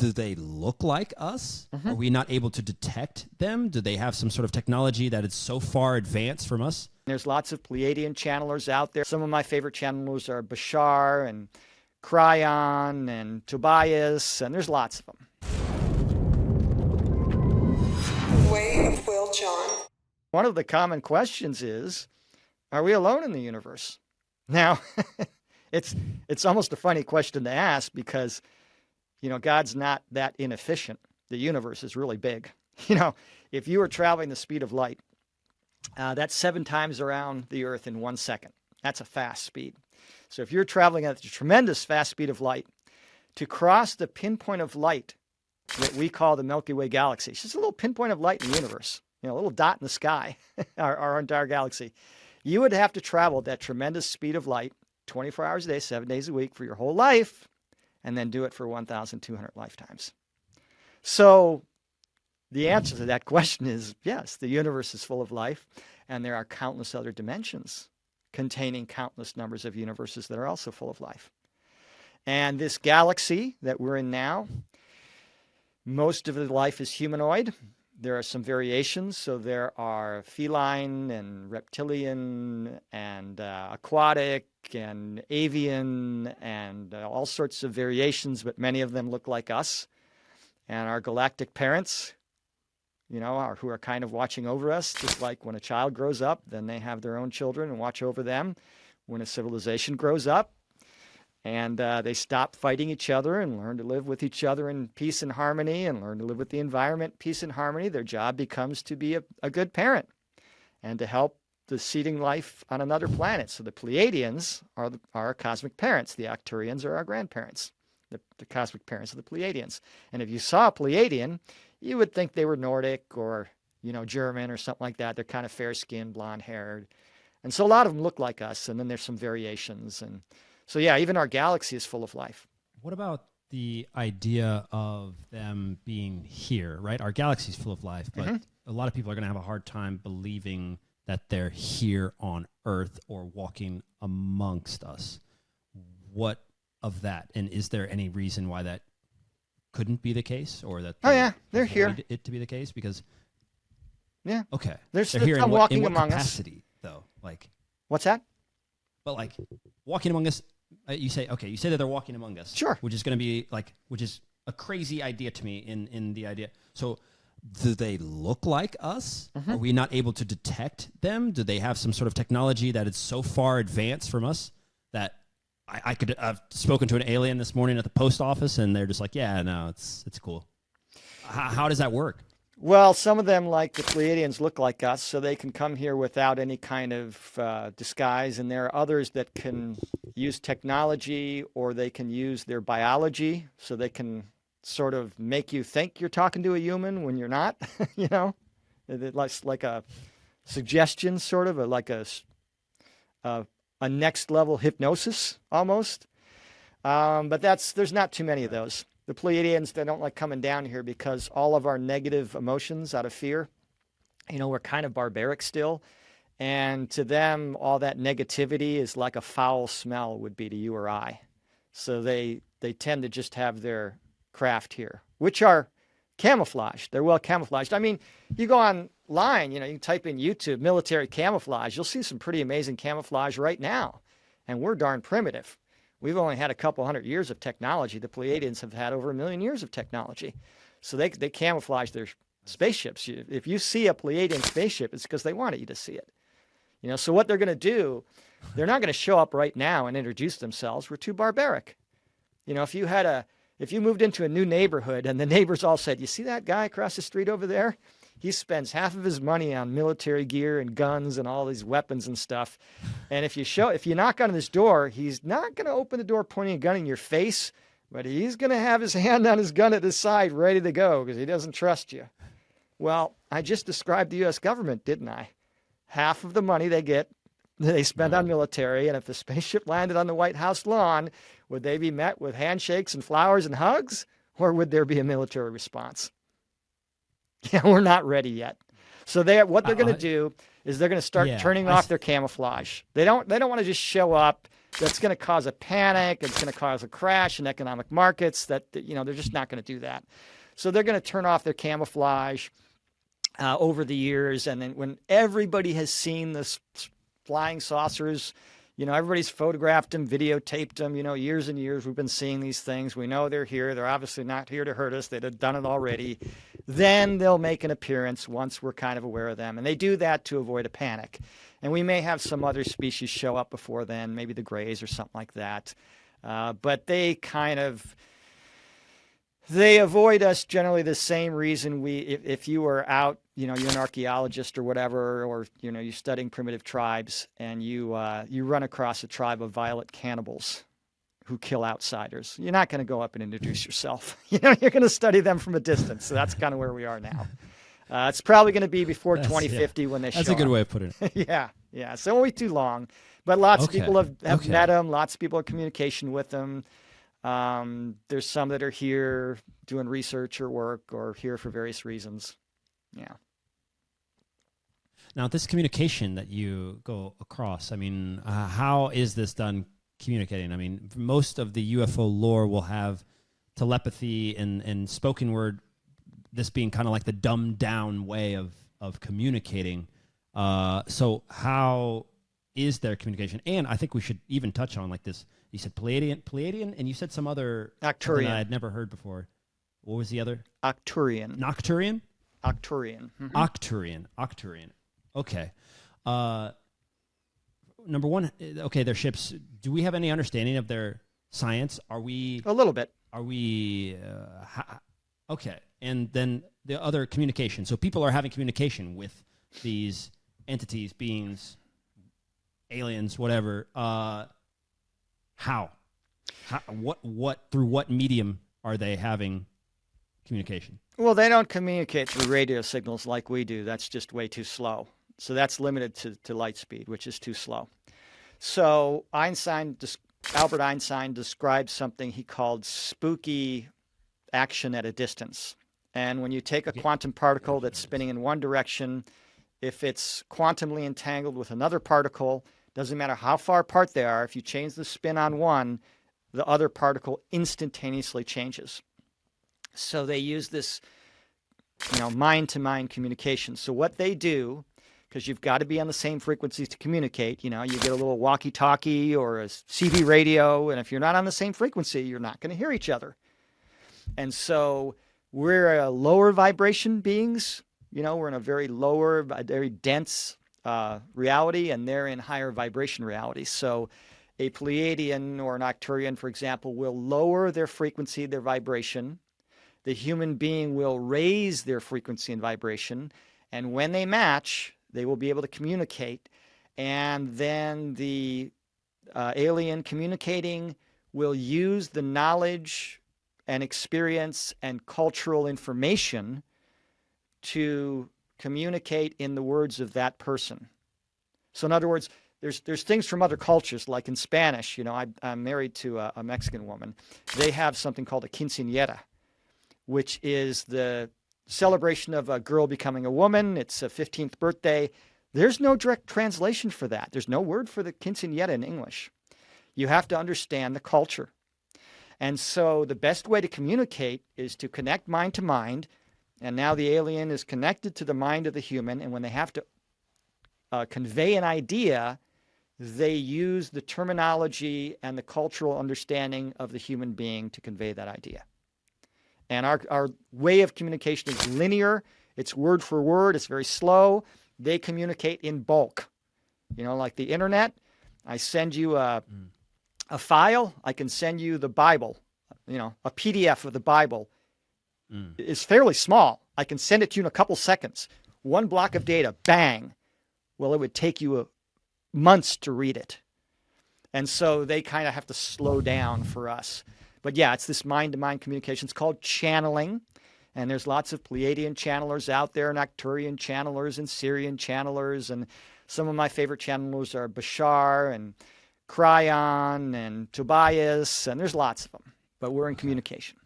do they look like us? Are we not able to detect them? Do they have some sort of technology that is so far advanced from us? There's lots of Pleiadian channelers out there. Some of my favorite channelers are Bashar and Cryon and Tobias, and there's lots of them. Way of Will John. One of the common questions is, are we alone in the universe? Now, it's almost a funny question to ask because, God's not that inefficient. The universe is really big. If you were traveling the speed of light, that's 7 times around the Earth in 1 second. That's a fast speed. So if you're traveling at a tremendous fast speed of light, to cross the pinpoint of light that we call the Milky Way galaxy, it's just a little pinpoint of light in the universe, a little dot in the sky, our entire galaxy, you would have to travel at that tremendous speed of light 24 hours a day, 7 days a week for your whole life, and then do it for 1,200 lifetimes. So the answer to that question is yes, the universe is full of life, and there are countless other dimensions containing countless numbers of universes that are also full of life. And this galaxy that we're in now, most of the life is humanoid. There are some variations. So there are feline and reptilian and aquatic and avian and all sorts of variations, but many of them look like us. And our galactic parents, who are kind of watching over us, just like when a child grows up, then they have their own children and watch over them. When a civilization grows up and they stop fighting each other and learn to live with each other in peace and harmony and learn to live with the environment, peace and harmony, their job becomes to be a good parent and to help the seeding life on another planet. So the Pleiadians are our cosmic parents. The Arcturians are our grandparents, the cosmic parents of the Pleiadians. And if you saw a Pleiadian, you would think they were Nordic or, German or something like that. They're kind of fair-skinned, blonde-haired. And so a lot of them look like us, and then there's some variations. And so, yeah, even our galaxy is full of life. What about the idea of them being here, right? Our galaxy is full of life, but a lot of people are going to have a hard time believing that they're here on Earth or walking amongst us. What of that? And is there any reason why that couldn't be the case, or that they're here it to be the case? Because okay, they're here in what capacity us though? Like, what's that? But like walking among us, you say that they're walking among us, sure, which is going to be which is a crazy idea to me in the idea. So do they look like us? Are we not able to detect them? Do they have some sort of technology that is so far advanced from us that I've spoken to an alien this morning at the post office, and they're just like, yeah, no, it's cool. How does that work? Well, some of them, like the Pleiadians, look like us, so they can come here without any kind of disguise. And there are others that can use technology, or they can use their biology, so they can sort of make you think you're talking to a human when you're not. It's like a suggestion, sort of, like a next level hypnosis almost. But there's not too many of those. The Pleiadians, they don't like coming down here because all of our negative emotions out of fear, we're kind of barbaric still. And to them, all that negativity is like a foul smell would be to you or I. So they tend to just have their craft here, which are camouflaged. They're well camouflaged. I mean, you go online, you can type in YouTube, military camouflage. You'll see some pretty amazing camouflage right now. And we're darn primitive. We've only had a couple hundred years of technology. The Pleiadians have had over 1 million years of technology. So they camouflage their spaceships. If you see a Pleiadian spaceship, it's because they wanted you to see it. So what they're going to do, they're not going to show up right now and introduce themselves. We're too barbaric. If you moved into a new neighborhood and the neighbors all said, you see that guy across the street over there? He spends half of his money on military gear and guns and all these weapons and stuff. And if you knock on his door, he's not going to open the door pointing a gun in your face, but he's going to have his hand on his gun at his side ready to go because he doesn't trust you. Well, I just described the U.S. government, didn't I? Half of the money they spend on military, and if the spaceship landed on the White House lawn, would they be met with handshakes and flowers and hugs, or would there be a military response? Yeah, we're not ready yet. So what they're going to do is they're going to start turning off their camouflage. They don't want to just show up that's going to cause a panic. It's going to cause a crash in economic markets that, they're just not going to do that. So they're going to turn off their camouflage over the years. And then when everybody has seen this flying saucers, everybody's photographed them, videotaped them, years and years we've been seeing these things. We know they're here. They're obviously not here to hurt us. They'd have done it already. Then they'll make an appearance once we're kind of aware of them. And they do that to avoid a panic. And we may have some other species show up before then, maybe the grays or something like that. But they avoid us generally the same reason if you were out, you're an archaeologist or whatever, or, you're studying primitive tribes and you run across a tribe of violent cannibals who kill outsiders. You're not going to go up and introduce yourself. You're going to study them from a distance. So that's kind of where we are now. It's probably going to be before 2050 when they show up. That's a good way of putting it. Yeah. So it won't be too long. But lots of people have met them. Lots of people are in communication with them. There's some that are here doing research or work or here for various reasons. Yeah. Now, this communication that you go across, I mean, how is this done communicating? I mean, most of the UFO lore will have telepathy and spoken word, this being kind of like the dumbed down way of communicating. So how is their communication? And I think we should even touch on like this. You said Pleiadian, and you said some other Arcturian. I had never heard before. What was the other? Arcturian. Nocturian? Arcturian. Mm-hmm. Octurian. Okay. Number one, okay, their ships. Do we have any understanding of their science? Are we a little bit? Are we okay? And then the other communication. So people are having communication with these entities, beings, aliens, whatever. How? What? Through what medium are they having communication? Well, they don't communicate through radio signals like we do. That's just way too slow. So that's limited to light speed, which is too slow. So Albert Einstein described something he called spooky action at a distance. And when you take a quantum particle that's spinning in one direction, if it's quantumly entangled with another particle, doesn't matter how far apart they are, if you change the spin on one, the other particle instantaneously changes. So they use this, mind-to-mind communication. So what they do, because you've got to be on the same frequencies to communicate, you get a little walkie-talkie or a CB radio, and if you're not on the same frequency, you're not going to hear each other. And so we're lower vibration beings. We're in a very lower, very dense reality, and they're in higher vibration reality. So a Pleiadian or an Arcturian, for example, will lower their frequency, their vibration. The human being will raise their frequency and vibration. And when they match, they will be able to communicate. And then the alien communicating will use the knowledge and experience and cultural information to communicate in the words of that person. So in other words, there's things from other cultures, like in Spanish, I'm married to a Mexican woman. They have something called a quinceañera, which is the celebration of a girl becoming a woman. It's a 15th birthday. There's no direct translation for that. There's no word for the quinceañera in English. You have to understand the culture. And so the best way to communicate is to connect mind to mind. And now the alien is connected to the mind of the human. And when they have to convey an idea, they use the terminology and the cultural understanding of the human being to convey that idea. And our way of communication is linear. It's word for word. It's very slow. They communicate in bulk. Like the internet, I send you a file. I can send you the Bible. A PDF of the Bible is fairly small. I can send it to you in a couple seconds. One block of data, bang. Well, it would take you months to read it. And so they kind of have to slow down for us. But yeah, it's this mind-to-mind communication. It's called channeling. And there's lots of Pleiadian channelers out there, and Arcturian channelers, and Syrian channelers. And some of my favorite channelers are Bashar and Cryon and Tobias. And there's lots of them. But we're in communication.